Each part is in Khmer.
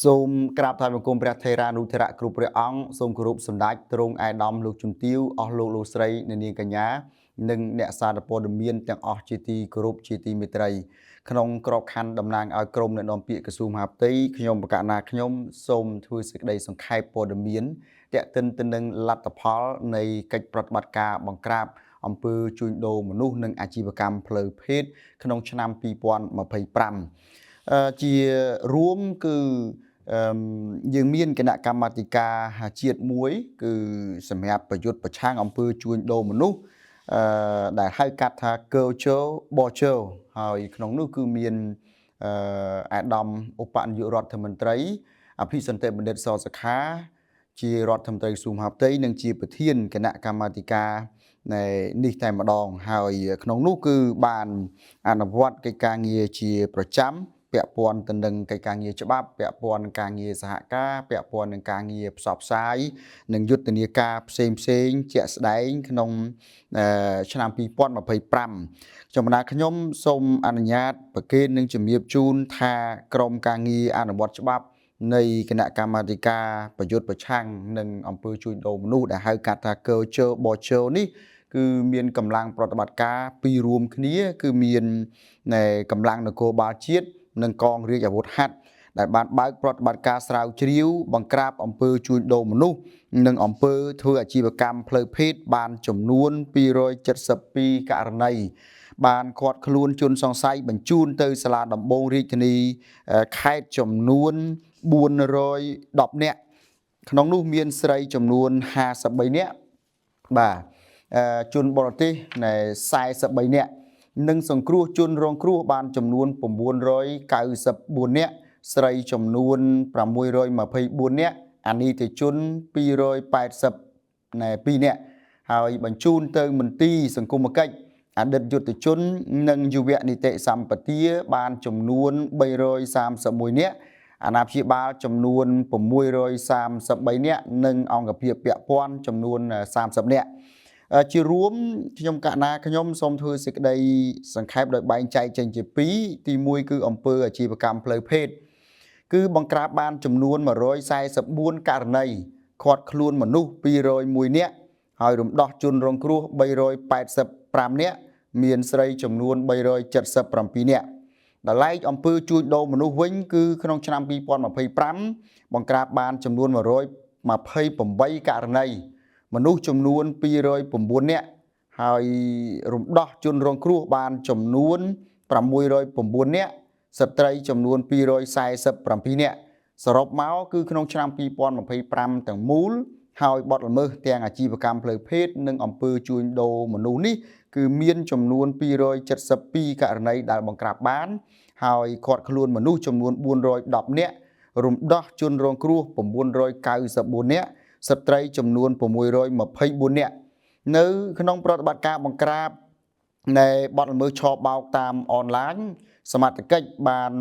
សូមក្រាបថ្វាយបង្គំព្រះថេរានុថេរៈគ្រប់ព្រះអង្គសូមគោរពសម្ដេចទ្រង់ឯកឧត្តមលោកជំទាវអស់លោកស្រីអ្នកនាងកញ្ញានិងអ្នកសារព័ត៌មានទាំងអស់ជាទីគោរពជាទីមេត្រីក្នុងក្របខ័ណ្ឌតំណាងឲ្យក្រមអ្នកនាំពាក្យក្រសួងមហាផ្ទៃខ្ញុំបកណាខ្ញុំសូមធ្វើសេចក្តីសង្ខេបព័ត៌មានទាក់ទិនទៅនឹងលទ្ធផលនៃកិច្ចប្រតិបត្តិការបង្ក្រាបអំពើជួញដូរមនុស្សនិងអាជីវកម្មផ្លូវភេទក្នុងឆ្នាំ2025ជារួមគឺយើងមានគណៈកម្មាធិការជាតិមួយគឺសម្រាប់ប្រយុទ្ធប្រឆាំងអំពើជួញដូរមនុស្សដែលហៅកាត់ថា Culture Border ហើយក្នុងនោះគឺមានអាដាមឧបនាយករដ្ឋមន្ត្រីអភិសន្តិបណ្ឌិតសសុខាជារដ្ឋមន្ត្រីក្រសួងមហាផ្ទៃនិងជាប្រធានគណៈកម្មាធិការនេះតែម្ដងហើយក្នុងនោះគឺបានអនុវត្តកិច្ចការងារជាប្រចាំពាក់ព័ន្ធទៅនឹងកិច្ចការងារច្បាប់ពាក់ព័ន្ធនឹងការងារសហការពាក់ព័ន្ធនឹងការងារផ្សព្វផ្សាយនិងយុទ្ធនាការផ្សេងជាក់ស្ដែងក្នុងឆ្នាំ2025ចំណែកខ្ញុំសូមអនុញ្ញាតប្រកេននឹងជំរាបជូនថាក្រមការងារអនុវត្តច្បាប់នៃគណៈកម្មាធិការប្រយុទ្ធប្រឆាំងនឹងអំពើជួញដូរមនុស្សដែលហៅកាត់ថា Culture Border នេះគឺមានកម្លាំងប្រតិបត្តិការពីររួមគ្នាគឺមានកម្លាំងនគរបាលជាតិនិងកងរាជអាវុធហត្ថដែលបានបើកប្រតិបត្តិការស្រាវជ្រាវបង្ក្រាបអំពើជួញដូរមនុស្សនិងអំពើធ្វើអាជីវកម្មផ្លូវភេទបានចំនួន272ករណីបានឃាត់ខ្លួនជនសង្ស័យបញ្ជូនទៅសាលាដំបងរាជធានីខេត្តចំនួន410នាក់ក្នុងនោះមានស្រីចំនួន53នាក់បាទជនបរទេស43នាក់និងសង្គ្រោះជនរងគ្រោះបានចំនួន994នាក់ស្រីចំនួន624នាក់អានីតិជន282នាក់ហើយបញ្ជូនទៅមន្ទីរសង្គមគិច្ចអតីតយុទ្ធជននិងយុវនីតិសម្បទាបានចំនួន331នាក់អាណាព្យាបាលចំនួន633នាក់និងអង្គភាពពាក់ព័ន្ធចំនួន30នាក់ជារួមខ្ញុំសូមធ្វើសេចក្តីសង្ខេបដោយបែងចែកចេញជាពីរទី1គឺអំពើអាជីវកម្មផ្លូវភេទគឺបង្ក្រាបបានចំនួន144ករណីឃាត់ខ្លួនមនុស្ស201នាក់ហើយរំដោះជនរងគ្រោះ385នាក់មានស្រីចំនួន377នាក់ដល់ឡែកអំពើជួញដូរមនុស្សវិញគឺក្នុងឆ្នាំ2025បង្ក្រាបបានចំនួន128ករណីមនុស្សចំនួន209នាក់ហើយរំដោះជនរងគ្រោះបានចំនួន609នាក់ស្ត្រីចំនួន247នាក់សរុបមកគឺក្នុងឆ្នាំ2025ទាំងមូលហើយបទល្មើសទាំងអាជីវកម្មផ្លូវភេទនិងអំពើជួញដូរមនុស្សនេះគឺមានចំនួន272ករណីដែលបង្ក្រាបបានហើយឃាត់ខ្លួនមនុស្សចំនួន410នាក់រំដោះជនរងគ្រោះ994នាក់ស្ត្រីចំនួន624នាក់នៅក្នុងប្រតិបត្តិការបង្ក្រាបនៃបទល្មើសឆបោកតាមអនឡាញសមត្ថកិច្ចបាន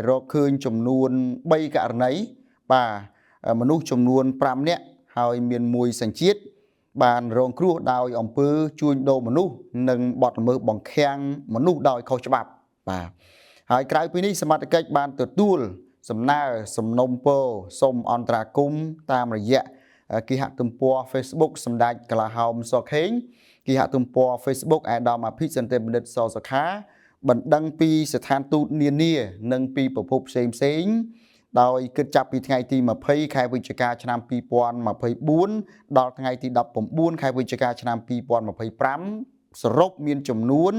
រកឃើញចំនួន3ករណីបាទមនុស្សចំនួន5នាក់ហើយមានមួយសញ្ជាតិបានរងគ្រោះដោយអំពើជួញដូរមនុស្សនិងបទល្មើសបង្ខាំងមនុស្សដោយខុសច្បាប់បាទហើយក្រៅពីនេះសមត្ថកិច្ចបានទទួលសំណើសំណុំពរសូមអន្តរាគមន៍តាមរយៈគេហទំព័រ Facebook សម្ដេចកលាហោមសុខេងគេហទំព័រ Facebook អាដាមអភិសន្តិបណ្ឌិតសសុខាបណ្ដឹងពីស្ថានទូតនានានិងពីប្រភពផ្សេងដោយគិតចាប់ពីថ្ងៃទី20ខែវិច្ឆិកាឆ្នាំ2024ដល់ថ្ងៃទី19ខែវិច្ឆិកាឆ្នាំ2025សរុបមានចំនួន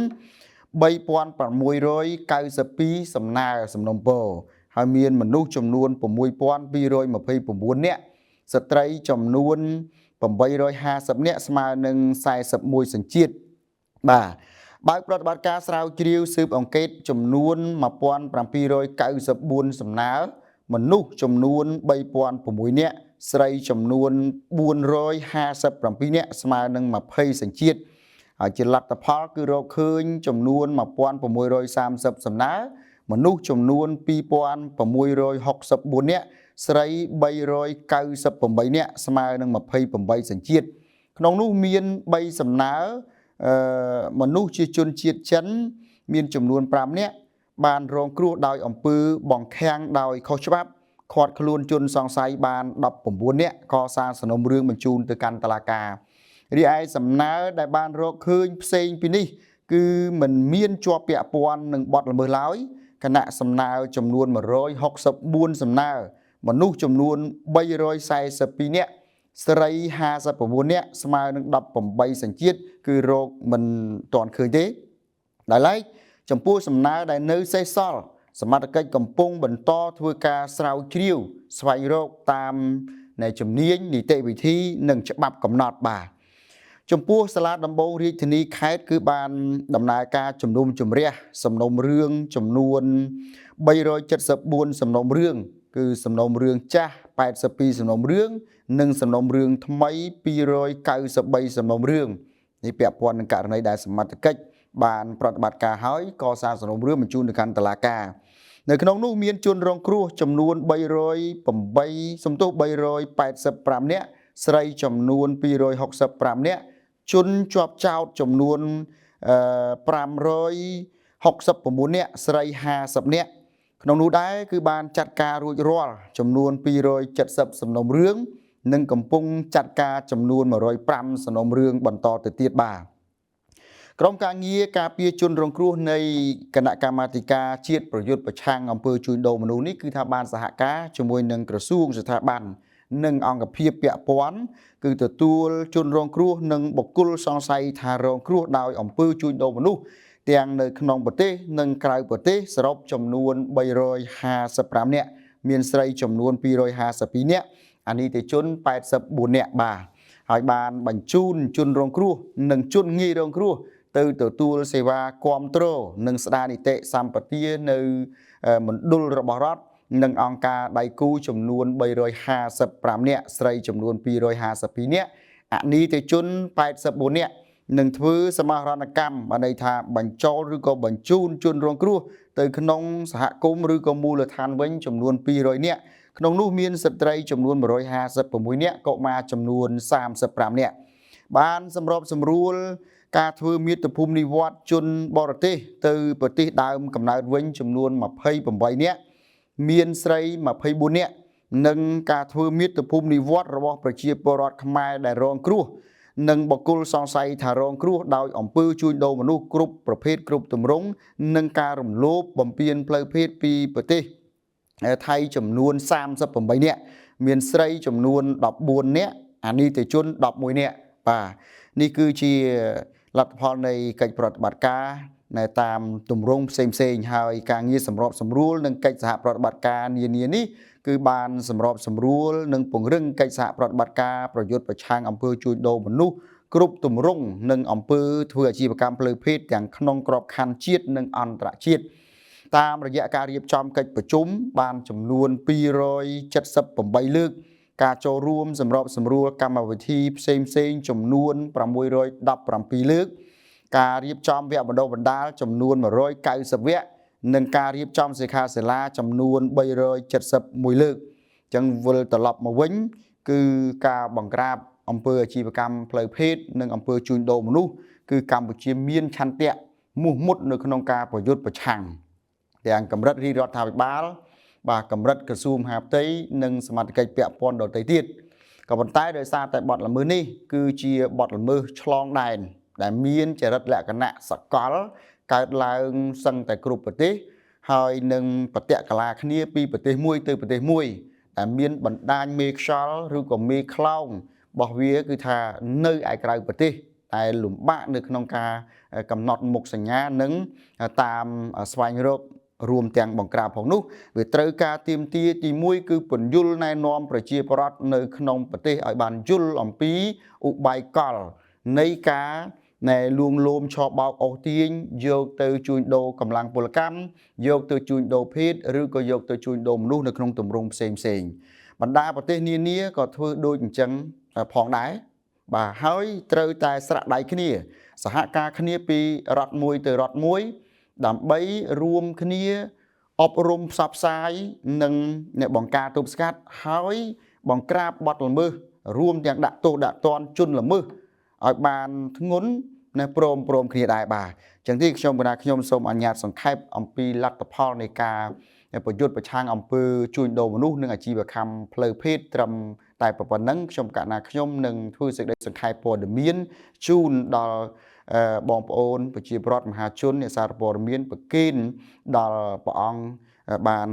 3692សំណើសំណុំពរហើយមានមនុស្សចំនួន6229នាក់ស្ត្រីចំនួន850នាក់ស្មើនឹង41សញ្ជាតិបាទបើកប្រតិបត្តិការស្រាវជ្រាវស៊ើបអង្កេតចំនួន1794សំណើមនុស្សចំនួន3006នាក់ស្រីចំនួន457នាក់ស្មើនឹង20សញ្ជាតិហើយជាលទ្ធផលគឺរកឃើញចំនួន1630សំណើមនុស្សចំនួន2664នាក់ស្រី398នាក់ស្មើនឹង28សញ្ជាតិក្នុងនោះមាន3សំណើមនុស្សជាជនជាតិចិនមានចំនួន5នាក់បានរងគ្រោះដោយអំពើបង្ខាំងដោយខុសច្បាប់ ខាត់ខ្លួនជនសង្ស័យបាន19នាក់កសាងសំណុំរឿងបញ្ជូនទៅកាន់តុលាការរីឯសំណើដែលបានរកឃើញផ្សេងពីនេះគឺមិនមានជាប់ពាក់ព័ន្ធនឹងបទល្មើសឡើយគណៈសំណើចំនួន164សំណើមនុស្សចំនួន342នាក់ស្រី59នាក់ស្មើនឹង18សញ្ជាតិគឺរកមិនទាន់ឃើញទេដោយឡែកចំពោះសំណើដែលនៅសេសសល់សមត្ថកិច្ចកំពុងបន្តធ្វើការស្រាវជ្រាវស្វែងរកតាមនៃជំនាញនីតិវិធីនិងច្បាប់កំណត់បាទចំពោះសាលាដំបងរាជធានីខេត្តគឺបានដំណើរការជំនុំជម្រះសំណុំរឿងចំនួន374សំណុំរឿងគឺសំណុំរឿងចាស់82សំណុំរឿងនិងសំណុំរឿងថ្មី293សំណុំរឿងនេះពាក់ព័ន្ធនឹងករណីដែលសមត្ថកិច្ចបានប្រតិបត្តិការហើយកសាងសំណុំរឿងបញ្ជូនទៅកាន់តុលាការនៅក្នុងនោះមានជនរងគ្រោះចំនួន385នាក់ស្រីចំនួន265នាក់ជនជាប់ចោតចំនួន569នាក់ស្រី50នាក់ក្នុងនោះដែរគឺបានចាត់ការរួចរាល់ចំនួន270សំណុំរឿងនិងកំពុងចាត់ការចំនួន105សំណុំរឿងបន្តទៅទៀតបាទក្រុមការងារការពារជនរងគ្រោះនៃគណៈកម្មាធិការជាតិប្រយុទ្ធប្រឆាំងអំពើជួញដូរមនុស្សនេះគឺថាបានសហការជាមួយនឹងក្រសួងស្ថាប័ននិងអង្គភាពពាក់ព័ន្ធគឺទទួលជនរងគ្រោះនិងបុគ្គលសង្ស័យថារងគ្រោះដោយអំពើជួញដូរមនុស្សទាំងនៅក្នុងប្រទេសនិងក្រៅប្រទេសសរុបចំនួន355នាក់មានស្រីចំនួន252នាក់អានីតិជន84នាក់បាទហើយបានបញ្ជូនជនរងគ្រោះនិងជនងាយរងគ្រោះទៅទទួលសេវាគាំទ្រនិងស្ដារនីតិសម្បទានៅមណ្ឌលរបស់រដ្ឋនិងអង្គការដៃគូចំនួន355នាក់ស្រីចំនួន252នាក់អនីតិជន84នាក់នឹងធ្វើសមាហរណកម្មបានន័យថាបញ្ចូលឬក៏បញ្ជូនជនរងគ្រោះទៅក្នុងសហគមន៍ឬក៏មូលដ្ឋានវិញចំនួន200នាក់ក្នុងនោះមានស្ត្រីចំនួន156នាក់កុមារចំនួន35នាក់បានសម្របសម្រួលការធ្វើមាតុភូមិនិវត្តជនបរទេសទៅប្រទេសដើមកំណើតវិញចំនួន28នាក់មានស្រី24នាក់និងការធ្វើមាតុភូមិនិវត្តរបស់ប្រជាពលរដ្ឋខ្មែរដែលរងគ្រោះនិងបុគ្គលសង្ស័យថារងគ្រោះដោយអំពើជួញដូរមនុស្សគ្រប់ប្រភេទគ្រប់ទម្រង់និងការរំលោភបំពានផ្លូវភេទពីប្រទេសថៃចំនួន38នាក់មានស្រីចំនួន14នាក់អនីតិជន11នាក់បាទនេះគឺជាលទ្ធផលនៃកិច្ចប្រតិបត្តិការនៅតាមទម្រង់ផ្សេងហើយការងារសម្របសម្រួលនិងកិច្ចសហប្រតិបត្តិការនានានេះគឺបានសម្របសម្រួលនិងពង្រឹងកិច្ចសហប្រតិបត្តិការប្រយុទ្ធប្រឆាំងអំពើជួញដូរមនុស្សគ្រប់ទម្រង់និងអំពើធ្វើអាជីវកម្មផ្លូវភេទទាំងក្នុងក្របខ័ណ្ឌជាតិនិងអន្តរជាតិតាមរយៈការរៀបចំកិច្ចប្រជុំបានចំនួន278លើកការចូលរួមសម្របសម្រួលកម្មវិធីផ្សេងចំនួន617លើកការរៀបចំវគ្គបណ្ដុះបណ្ដាលចំនួន190វគ្គនិងការរៀបចំសិក្ខាសាលាចំនួន371លើកអញ្ចឹងវិលត្រឡប់មកវិញគឺការបង្ក្រាបអំពើអាជីវកម្មផ្លូវភេទនិងអំពើជួញដូរមនុស្សគឺកម្ពុជាមានឆន្ទៈមោះមុតនៅក្នុងការប្រយុទ្ធប្រឆាំងទាំងកម្រិតរាជរដ្ឋាភិបាលបាទកម្រិតក្រសួងមហាផ្ទៃនិងសមាជិកពាក់ព័ន្ធដទៃទៀតក៏ប៉ុន្តែដោយសារតែបទល្មើសនេះគឺជាបទល្មើសឆ្លងដែនដែលមានចរិតលក្ខណៈសកលកើតឡើងសឹងតែគ្រប់ប្រទេសហើយនឹងប្រតិកលាគ្នាពីប្រទេសមួយទៅប្រទេសមួយដែលមានបណ្ដាញមេខ្យល់ឬក៏មេខ្លោងរបស់វាគឺថានៅឯក្រៅប្រទេសតែលំបាកនៅក្នុងការកំណត់មុខសញ្ញានិងតាមស្វែងរករួមទាំងបង្ក្រាបផងនោះវាត្រូវការទៀមទាទី1គឺពន្យល់ណែនាំប្រជាពលរដ្ឋនៅក្នុងប្រទេសឲ្យបានយល់អំពីឧបាយកលនៃការណែលួងលោមឆបោកអូសទាញយកទៅជួញដូរកម្លាំងពលកម្មយកទៅជួញដូរភេទឬក៏យកទៅជួញដូរមនុស្សនៅក្នុងទម្រង់ផ្សេងបណ្ដាប្រទេសនានាក៏ធ្វើដូចអញ្ចឹងផងដែរបាទហើយត្រូវតែស្រាក់ដៃគ្នាសហការគ្នាពីរដ្ឋមួយទៅរដ្ឋមួយដើម្បីរួមគ្នាអប់រំផ្សព្វផ្សាយនិងបង្ការទប់ស្កាត់ហើយបង្ក្រាបបទល្មើសរួមទាំងដាក់ទោសដាក់ទណ្ឌជនល្មើសឲ្យបានធ្ងន់ព្រមគ្នាដែរបាទអញ្ចឹងទីខ្ញុំសូមអនុញ្ញាតសង្ខេបអំពីលទ្ធផលនៃការ ប្រយុទ្ធប្រឆាំងអំពើជួញដូរមនុស្សនិងអាជីវកម្មផ្លូវភេទត្រឹមតែប៉ុណ្ណឹងខ្ញុំកណាខ្ញុំនឹងធ្វើសេចក្តីសង្ខេបព័ត៌មានជូនដល់បងប្អូនប្រជាពលរដ្ឋមហាជនអ្នកសារព័ត៌មានប្រកេនដល់ព្រះអង្គបាន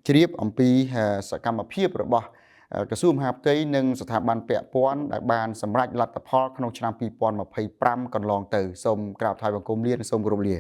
ជ្រាបអំពីសកម្មភាពរបស់ក្រសួងមហាផ្ទៃនិងស្ថាប័នពាក់ព័ន្ធដែលបានសម្រេចលទ្ធផលក្នុងឆ្នាំ2025កន្លងទៅសូមក្រាបថ្វាយបង្គំលានិងសូមគោរពលា